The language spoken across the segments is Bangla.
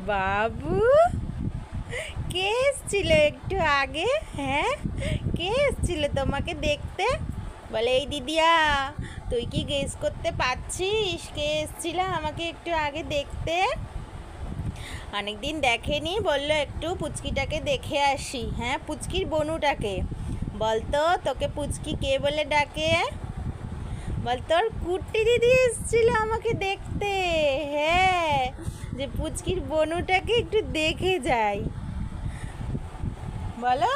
বাবু, কে এসেছিল একটু আগে? হ্যাঁ, কে এসেছিল তোমাকে দেখতে? বলে, এই দিদিয়া, তুই কি গেস করতে পারছিস কে এসেছিল আমাকে একটু আগে দেখতে? অনেকদিন দেখেনি, বললো একটু পুচকিটাকে দেখে আসি। হ্যাঁ, পুচকির বনুটাকে। বলতো তোকে পুচকি কে বলে ডাকে? বল, তোর কুট্টি দিদি এসেছিল আমাকে দেখতে। হ্যাঁ, যে পুচকির বনুটাকে একটু দেখে যাই। বলো,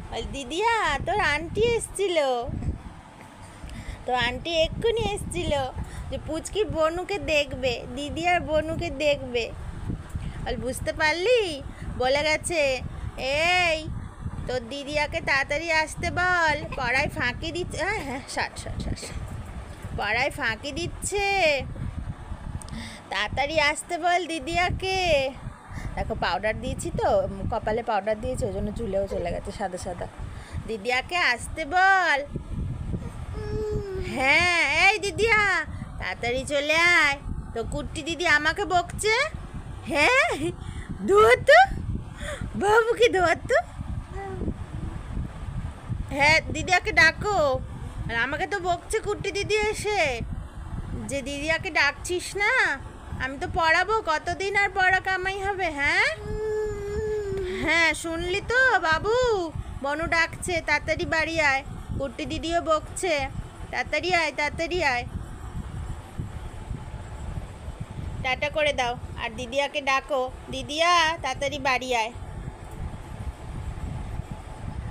বল দিদিয়া, তোর আন্টি এসেছিল। তোর আন্টি এক্ষুনি এসেছিল যে পুচকির বনুকে দেখবে, দিদি আর বনুকে দেখবে। বল, বুঝতে পারলি? বলে গেছে, এই তোর দিদিয়াকে তাড়াতাড়ি আসতে বল, পড়ায় ফাঁকি দিচ্ছে। হ্যাঁ হ্যাঁ, ষাট ষাট ষাট, পড়ায় ফাঁকি দিচ্ছে, তাড়াতাড়ি আসতে বল দিদিয়াকে। দেখো, পাউডার দিয়েছি তো, কপালে পাউডার দিয়েছি, ওই জন্য চুলেও চলে গেছে সাদা সাদা। দিদিয়াকে আসতে বল। হ্যাঁ, এই দিদিয়া, তাড়াতাড়ি চলে আয়, তো কুট্টি দিদি আমাকে বকছে। হ্যাঁ, ধোয়াতো, বাবুকে ধোয়াতো। হ্যাঁ, দিদিয়াকে ডাকো। আর আমাকে তো বকছে কুট্টি দিদি এসে, যে দিদিয়াকে ডাকছিস না, আমি তো পড়াবো, কতদিন আর পড়া কামাই হবে? হ্যাঁ হ্যাঁ, শুনলি তো বাবু, বনু ডাকছে, তাড়াতাড়ি বাড়ি আয়, কুট্টি দিদিও বকছে, তাড়াতাড়ি আয়, তাড়াতাড়ি আয়। টাটা করে দাও, আর দিদিয়াকে ডাকো, দিদিয়া তাড়াতাড়ি বাড়ি আয়।